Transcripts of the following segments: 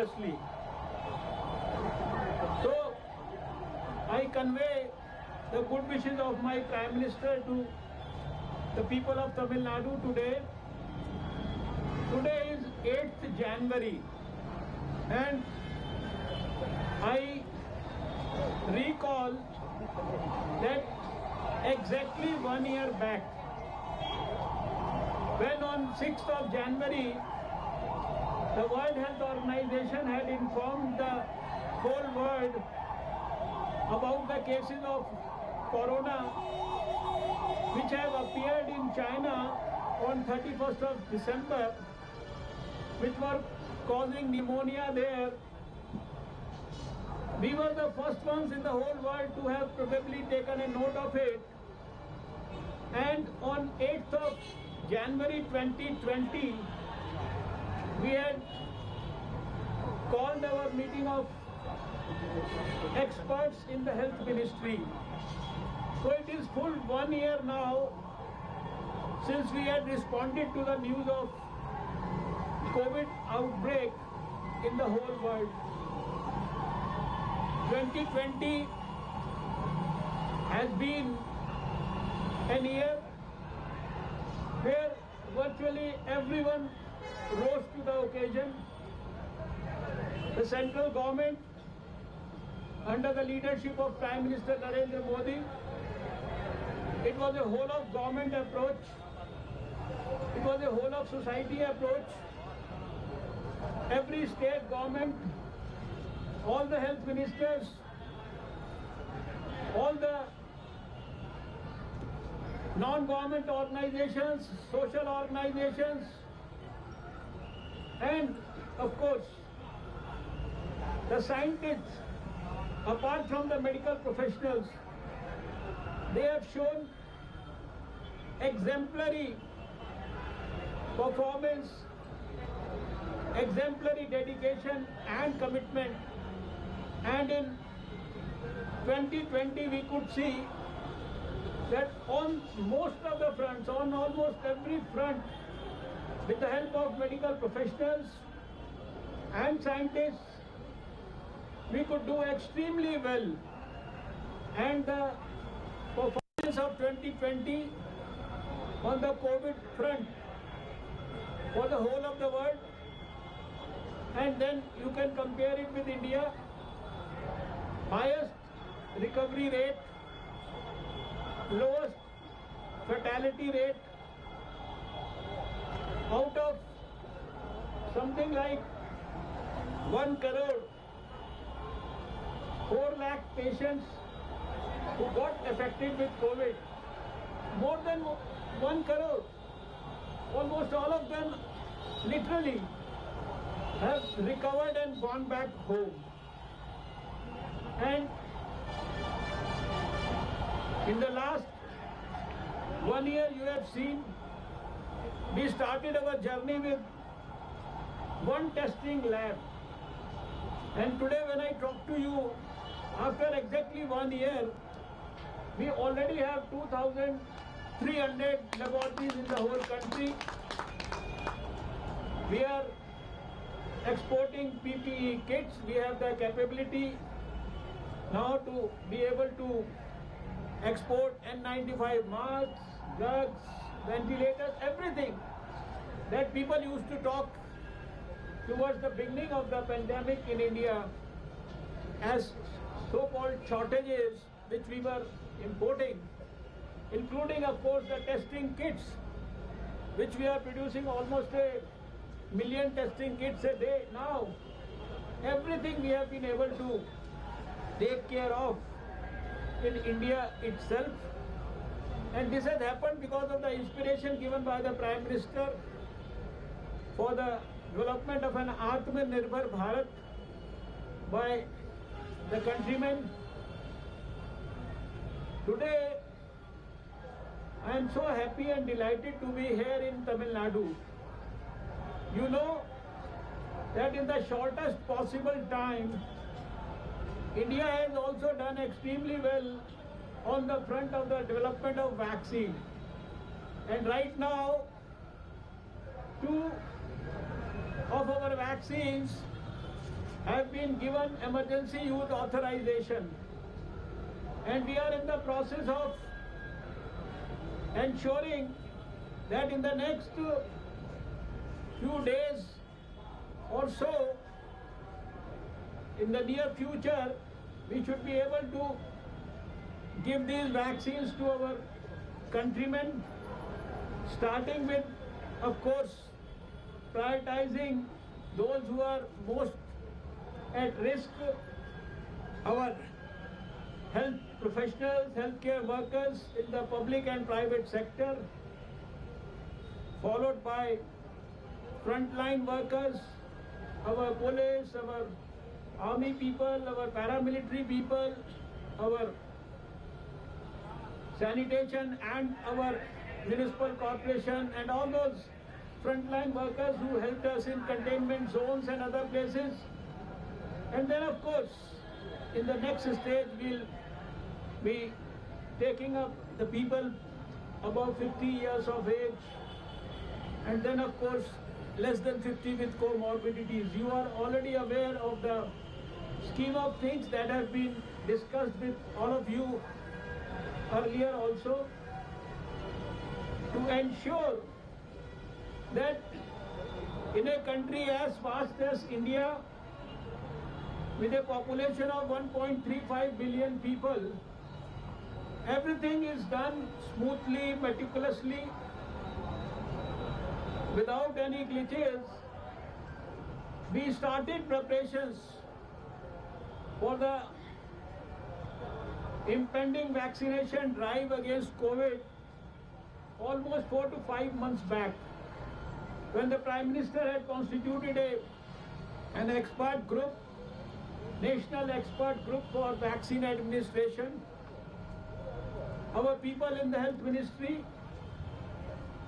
vigorously. So I convey the good wishes of my Prime Minister to the people of Tamil Nadu today. Today is 8th January and I recall that exactly 1 year back, when on 6th of January, the World Health Organization had informed the whole world about the cases of corona which have appeared in China on 31st of December, which were causing pneumonia there. We were the first ones in the whole world to have probably taken a note of it. And on 8th of January 2020, we had called our meeting of experts in the health ministry. So it is full 1 year now since we had responded to the news of COVID outbreak in the whole world. 2020 has been a year where virtually everyone rose to the occasion. The central government, under the leadership of Prime Minister Narendra Modi, it was a whole of government approach. It was a whole of society approach. Every state government, all the health ministers, all the non-government organizations, social organizations, and of course the scientists, apart from the medical professionals, they have shown exemplary performance, exemplary dedication and commitment. And in 2020 we could see that on most of the fronts, on almost every front, with the help of medical professionals and scientists, we could do extremely well. And the performance of 2020 on the COVID front for the whole of the world, and then you can compare it with India. Highest recovery rate, lowest fatality rate, out of something like 1 crore, 4 lakh patients who got affected with COVID, more than 1 crore, almost all of them literally have recovered and gone back home. And in the last 1 year, you have seen, we started our journey with one testing lab. And today when I talk to you, after exactly 1 year, we already have 2,300 laboratories in the whole country. We are exporting PPE kits. We have the capability now to be able to export N95 masks, drugs, ventilators, everything that people used to talk towards the beginning of the pandemic in India as so-called shortages which we were importing, including of course the testing kits, which we are producing almost 1 million testing kits a day now. Everything we have been able to take care of in India itself, and this has happened because of the inspiration given by the Prime Minister for the development of an Atmanirbhar Bharat by the countrymen. Today I am so happy and delighted to be here in Tamil Nadu. You know that in the shortest possible time, India has also done extremely well on the front of the development of vaccine. And right now, 2 of our vaccines have been given emergency use authorization, and we are in the process of ensuring that in the next few days or so, in the near future, we should be able to give these vaccines to our countrymen, starting with, of course, prioritizing those who are most at risk, our health professionals, healthcare workers in the public and private sector, followed by frontline workers, our police, our army people, our paramilitary people, our sanitation and our municipal corporation, and all those frontline workers who helped us in containment zones and other places. And then, of course, in the next stage, we'll be taking up the people above 50 years of age, and then, of course, less than 50 with comorbidities. You are already aware of the scheme of things that have been discussed with all of you earlier also, to ensure that in a country as vast as India, with a population of 1.35 billion people, everything is done smoothly, meticulously, without any glitches. We started preparations for the impending vaccination drive against COVID almost 4 to 5 months back, when the Prime Minister had constituted an expert group, national expert group for vaccine administration. Our people in the Health Ministry,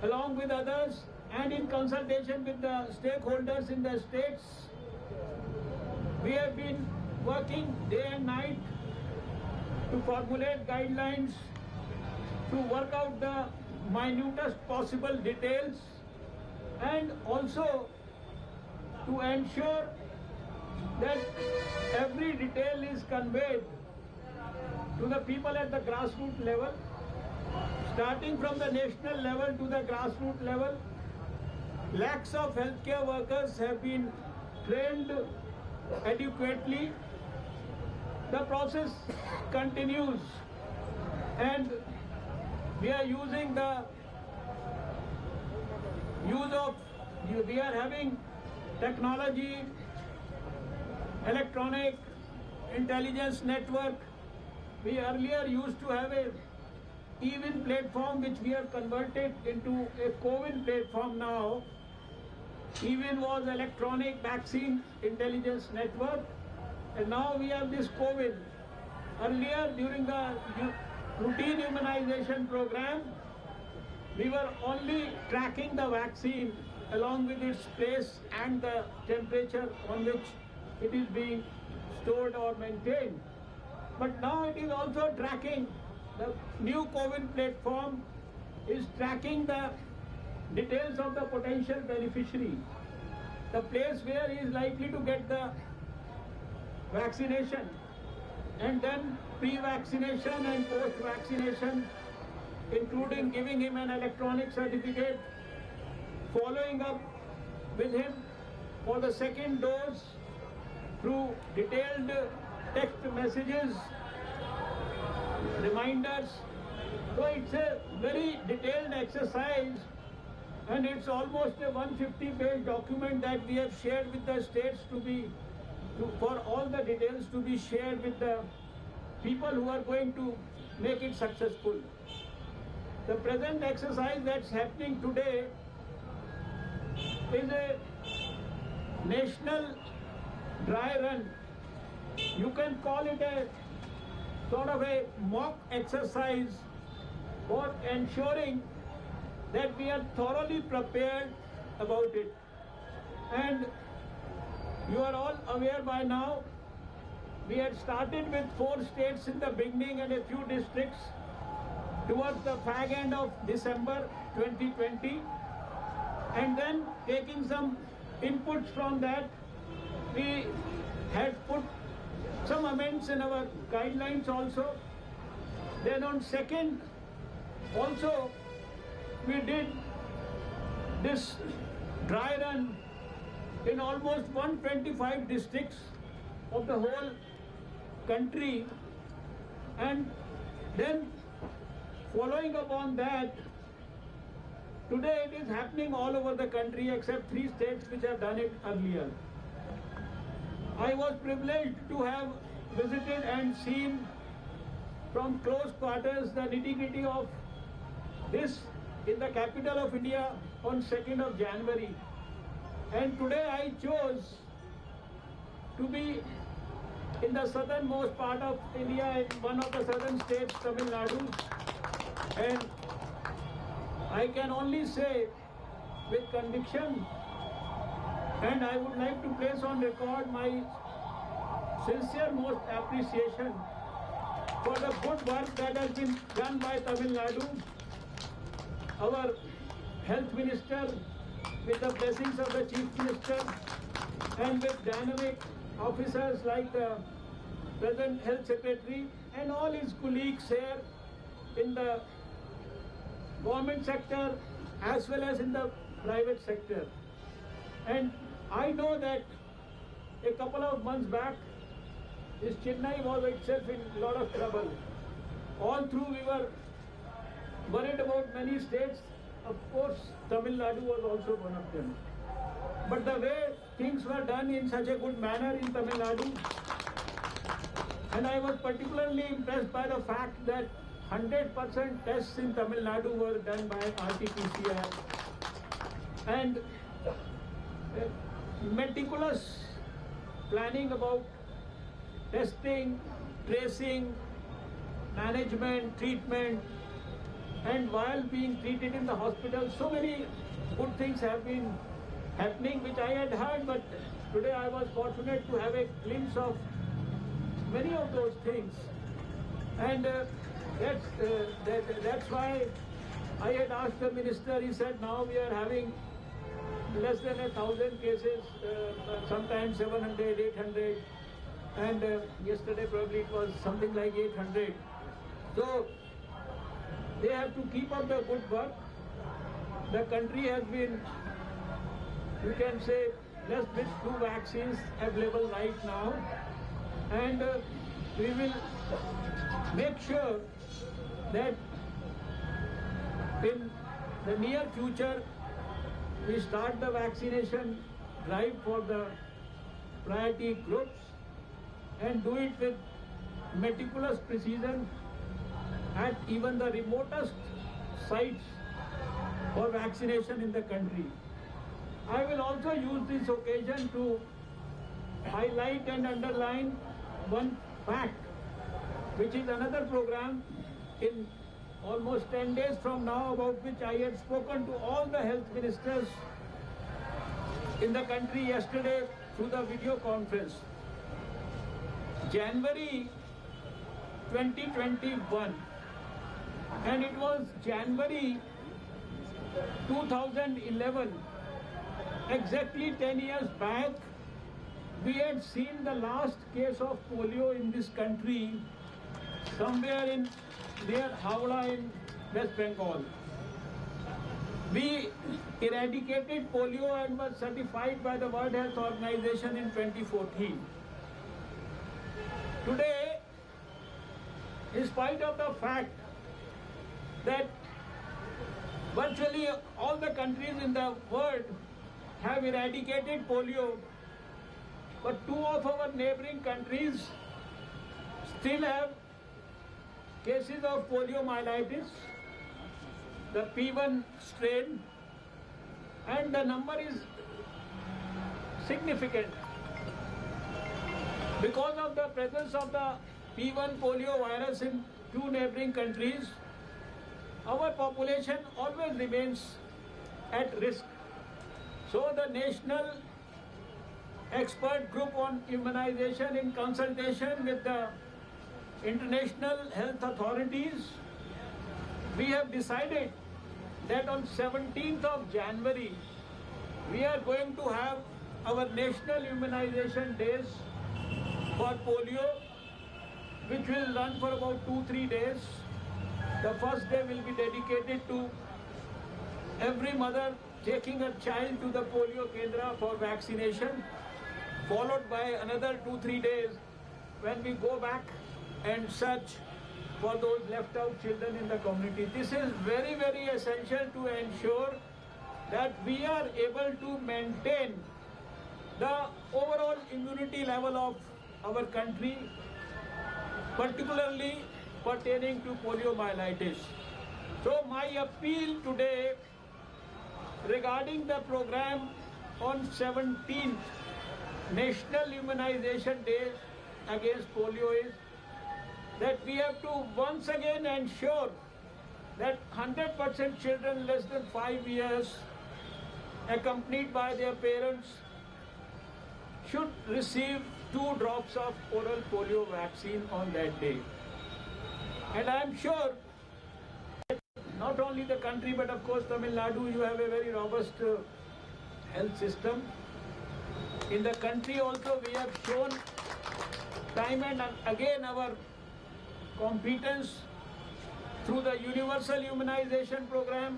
along with others, and in consultation with the stakeholders in the states, we have been working day and night to formulate guidelines, to work out the minutest possible details, and also to ensure that every detail is conveyed to the people at the grassroots level, starting from the national level to the grassroots level. Lakhs of healthcare workers have been trained adequately. The process continues, and we are using the we are having technology, electronic intelligence network. We earlier used to have a EVIN platform, which we have converted into a CoWIN platform now. EVIN was electronic vaccine intelligence network, and now we have this CoWIN. Earlier, during the routine immunization program, we were only tracking the vaccine along with its place and the temperature on which it is being stored or maintained. But now it is also tracking. The new COVID platform is tracking the details of the potential beneficiary, the place where he is likely to get the vaccination, and then pre-vaccination and post-vaccination, including giving him an electronic certificate, following up with him for the second dose through detailed text messages, reminders. So it's a very detailed exercise, and it's almost a 150-page document that we have shared with the states for all the details to be shared with the people who are going to make it successful. The present exercise that's happening today is a national dry run. You can call it a sort of a mock exercise for ensuring that we are thoroughly prepared about it. And you are all aware by now, we had started with 4 states in the beginning and a few districts towards the fag end of December 2020. And then taking some inputs from that, we had put some amendments in our guidelines also. Then on 2nd also we did this dry run in almost 125 districts of the whole country, and then following upon that, today it is happening all over the country except 3 states which have done it earlier. I was privileged to have visited and seen from close quarters the nitty-gritty of this in the capital of India on 2nd of January. And today I chose to be in the southernmost part of India, in one of the southern states, Tamil Nadu. And I can only say with conviction, and I would like to place on record my sincere most appreciation for the good work that has been done by Tamil Nadu. Our Health Minister, with the blessings of the Chief Minister, and with dynamic officers like the present Health Secretary and all his colleagues here in the government sector as well as in the private sector. And I know that a couple of months back, this Chennai was itself in a lot of trouble. All through we were worried about many states. Of course, Tamil Nadu was also one of them. But the way things were done in such a good manner in Tamil Nadu, and I was particularly impressed by the fact that 100% tests in Tamil Nadu were done by RT-PCR. And meticulous planning about testing, tracing, management, treatment, and while being treated in the hospital, so many good things have been happening which I had heard, but today I was fortunate to have a glimpse of many of those things. And that's why I had asked the minister. He said now we are having less than 1,000 cases, sometimes 700, 800, and yesterday probably it was something like 800. So they have to keep up the good work. The country has been, you can say, blessed with 2 vaccines available right now, and we will make sure that in the near future we start the vaccination drive for the priority groups and do it with meticulous precision at even the remotest sites for vaccination in the country. I will also use this occasion to highlight and underline one fact, which is another program in almost 10 days from now, about which I had spoken to all the health ministers in the country yesterday through the video conference. January 2021, and it was January 2011, exactly 10 years back, we had seen the last case of polio in this country somewhere in near Howrah in West Bengal. We eradicated polio and was certified by the World Health Organization in 2014. Today, in spite of the fact that virtually all the countries in the world have eradicated polio, but 2 of our neighboring countries still have cases of poliomyelitis, the P1 strain, and the number is significant. Because of the presence of the P1 polio virus in 2 neighboring countries, our population always remains at risk. So the National Expert Group on Immunization, in consultation with the international health authorities, we have decided that on 17th of January, we are going to have our National Immunization Days for polio, which will run for about 2-3 days. The first day will be dedicated to every mother taking a child to the polio kendra for vaccination, followed by another 2-3 days when we go back and search for those left out children in the community. This is very, very essential to ensure that we are able to maintain the overall immunity level of our country, particularly pertaining to poliomyelitis. So my appeal today regarding the program on 17th National Immunization Day against polio is that we have to once again ensure that 100% children less than 5 years accompanied by their parents should receive 2 drops of oral polio vaccine on that day. And I am sure that not only the country but of course Tamil Nadu, you have a very robust health system. In the country also we have shown time and again our competence through the universal immunization program,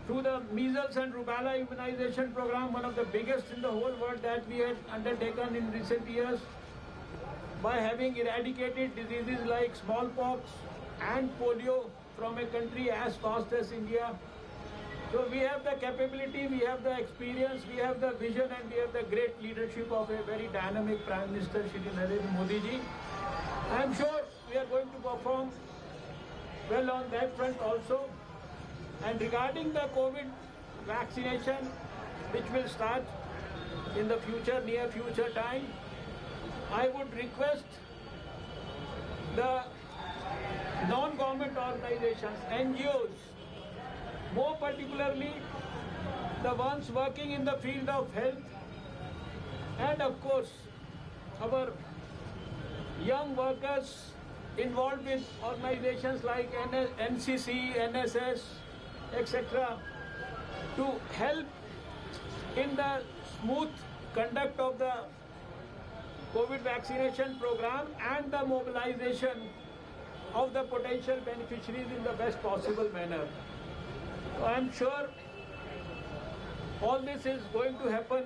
through the measles and rubella immunization program, one of the biggest in the whole world that we had undertaken in recent years, by having eradicated diseases like smallpox and polio from a country as fast as India. So we have the capability, we have the experience, we have the vision, and we have the great leadership of a very dynamic Prime Minister, Shri Narendra Modi ji. I am sure we are going to perform well on that front also. And regarding the COVID vaccination, which will start in the future, near future time, I would request the non-government organizations, NGOs, more particularly the ones working in the field of health, and of course our young workers involved with organizations like NCC, NSS, etc., to help in the smooth conduct of the COVID vaccination program and the mobilization of the potential beneficiaries in the best possible manner. So I am sure all this is going to happen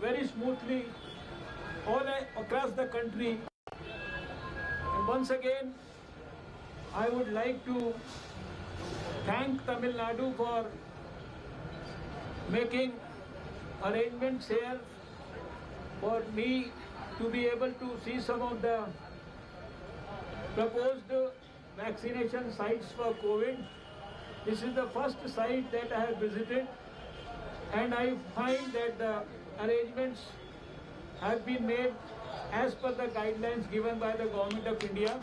very smoothly all across the country. And once again, I would like to thank Tamil Nadu for making arrangements here for me to be able to see some of the proposed vaccination sites for COVID. This is the first site that I have visited, and I find that the arrangements have been made as per the guidelines given by the Government of India.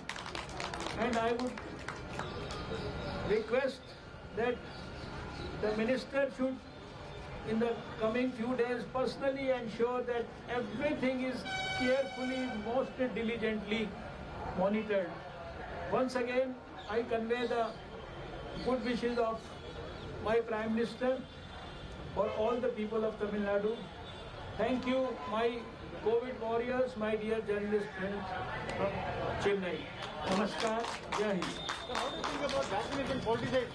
And I would request that the Minister should, in the coming few days, personally ensure that everything is carefully, most diligently monitored. Once again, I convey the good wishes of my Prime Minister for all the people of Tamil Nadu. Thank you, my COVID warriors, my dear journalist friends from Chennai. Namaskar, Jai Hind. So how do you think about vaccination politics?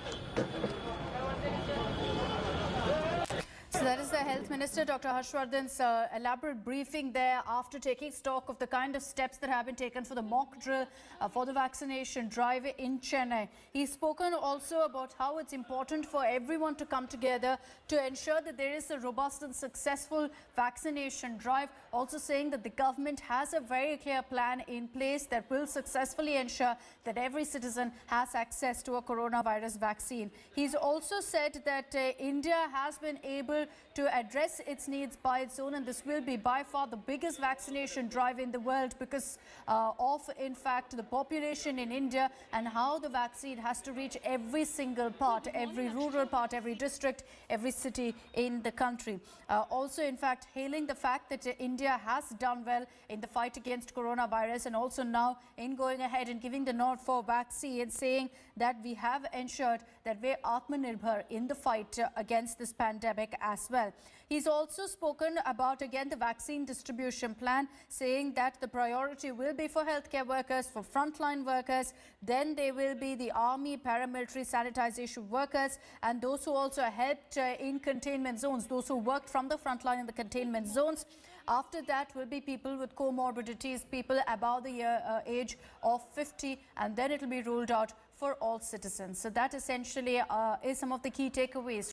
So that is the Health Minister, Dr. Harshvardhan's elaborate briefing there after taking stock of the kind of steps that have been taken for the mock drill for the vaccination drive in Chennai. He's spoken also about how it's important for everyone to come together to ensure that there is a robust and successful vaccination drive, also saying that the government has a very clear plan in place that will successfully ensure that every citizen has access to a coronavirus vaccine. He's also said that India has been able to address its needs by its own, and this will be by far the biggest vaccination drive in the world because of, in fact, the population in India and how the vaccine has to reach every single part, every rural part, every district, every city in the country. Also, in fact, hailing the fact that India has done well in the fight against coronavirus, and also now in going ahead and giving the nod for vaccine and saying that we have ensured that we're Atmanirbhar in the fight against this pandemic as well. He's also spoken about again the vaccine distribution plan, saying that the priority will be for healthcare workers, for frontline workers, then there will be the army, paramilitary, sanitization workers, and those who also helped in containment zones, those who worked from the front line in the containment zones. After that will be people with comorbidities, people above the age of 50, and then it will be ruled out for all citizens. So that essentially is some of the key takeaways